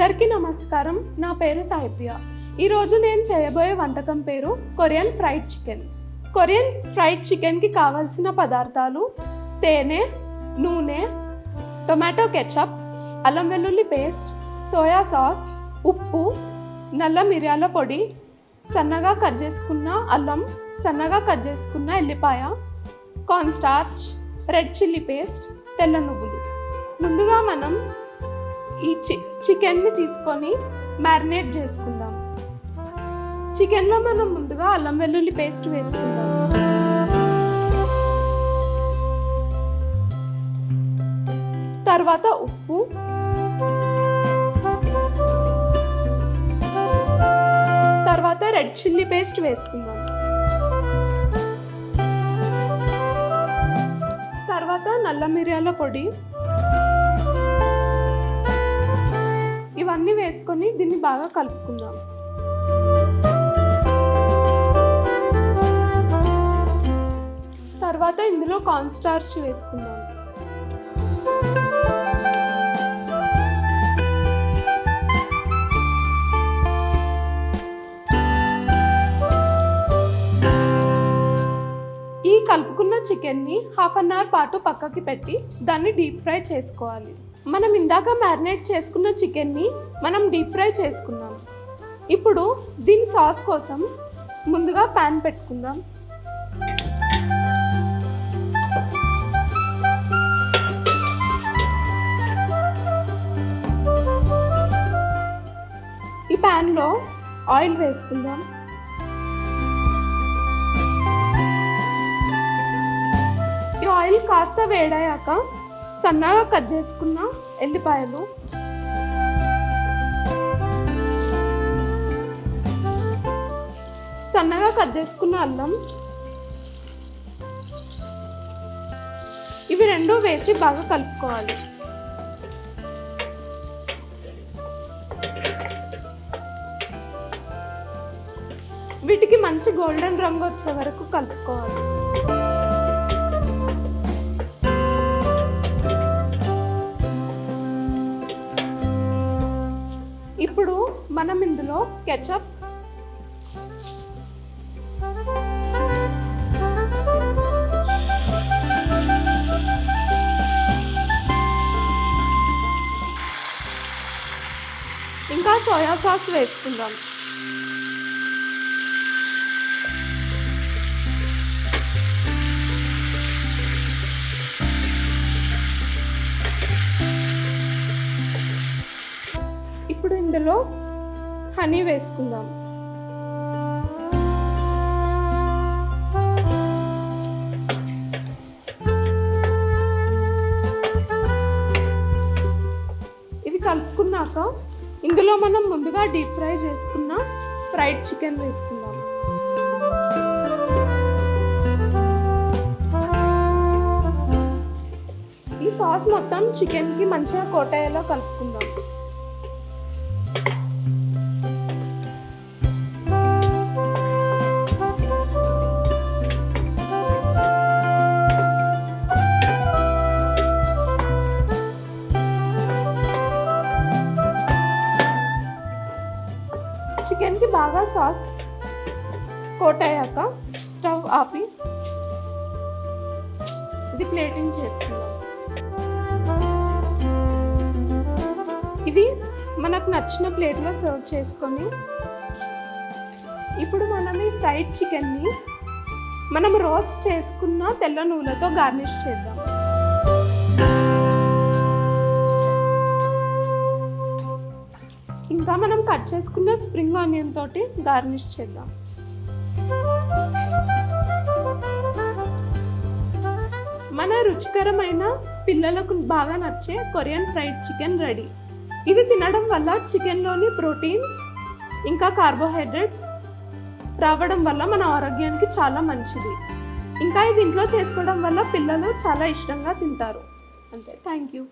అందరికీ నమస్కారం. నా పేరు సాయిప్రియ. ఈరోజు నేను చేయబోయే వంటకం పేరు Korean fried chicken. Korean fried చికెన్కి కావాల్సిన పదార్థాలు తేనె, నూనె, టొమాటో కెచప్, అల్లం వెల్లుల్లి పేస్ట్, సోయా సాస్, ఉప్పు, నల్ల మిరియాల పొడి, సన్నగా కట్ చేసుకున్న అల్లం, సన్నగా కట్ చేసుకున్న ఎల్లిపాయ, corn starch, red chilli paste, తెల్ల నువ్వులు. ముందుగా మనం ఈ చికెన్ని తీసుకొని మ్యారినేట్ చేసుకుందాం. చికెన్లో మనం ముందుగా అల్లం వెల్లుల్లి పేస్ట్ వేసుకుందాం. తర్వాత ఉప్పు, తర్వాత రెడ్ చిల్లీ పేస్ట్ వేసుకుందాం. తర్వాత నల్ల మిరియాల పొడి. ఇవన్నీ వేసుకొని దీన్ని బాగా కలుపుకుందాం. తర్వాత ఇందులో కార్న్ స్టార్చ్ వేసుకుందాం. ఈ కలుపుకున్న చికెన్ని హాఫ్ అన్ అవర్ పాటు పక్కకి పెట్టి దాన్ని డీప్ ఫ్రై చేసుకోవాలి. మనం ఇందాక మ్యారినేట్ చేసుకున్న చికెన్ని మనం డీప్ ఫ్రై చేసుకుందాం. ఇప్పుడు దీని సాస్ కోసం ముందుగా ప్యాన్ పెట్టుకుందాం. ఈ ప్యాన్లో ఆయిల్ వేసుకుందాం. ఈ ఆయిల్ కాస్త వేడయ్యాక సన్నగా కట్ చేసుకున్న ఎల్లిపాయలు, సన్నగా కట్ చేసుకున్న అల్లం, ఇవి రెండు వేసి బాగా కలుపుకోవాలి. వీటికి మంచి గోల్డెన్ రంగు వచ్చే వరకు కలుపుకోవాలి. ఇప్పుడు మనం ఇందులో కెచప్, ఇంకా సోయా సాస్ వేసుకుందాం. ఇప్పుడు ఇందులో హనీ వేసుకుందాం. ఇది కలుపుకున్నాక ఇందులో మనం ముందుగా డీప్ ఫ్రై చేసుకున్న ఫ్రైడ్ చికెన్ వేసుకుందాం. ఈ సాస్ మొత్తం చికెన్కి మంచిగా కోట్ అయ్యేలా కలుపుకుందాం. చికెన్కి బాగా సాస్ కోట్ అయ్యాక స్టవ్ ఆపి ఇది ప్లేటింగ్ చేసుకుందాం. ఇది మనకు నచ్చిన ప్లేట్లో సర్వ్ చేసుకొని ఇప్పుడు మనం ఈ ఫ్రైడ్ చికెన్ని మనం రోస్ట్ చేసుకున్న తెల్ల నువ్వులతో గార్నిష్ చేద్దాం. ఇంకా మనం కట్ చేసుకున్న స్ప్రింగ్ ఆనియన్ తోటి గార్నిష్ చేద్దాం. మన రుచికరమైన పిల్లలకు బాగా నచ్చే కొరియన్ ఫ్రైడ్ చికెన్ రెడీ. ఇది తినడం వల్ల చికెన్లోని ప్రోటీన్స్ ఇంకా కార్బోహైడ్రేట్స్ రావడం వల్ల మన ఆరోగ్యానికి చాలా మంచిది. ఇంకా ఇది ఇంట్లో చేసుకోవడం వల్ల పిల్లలు చాలా ఇష్టంగా తింటారు. అంతే. Thank you.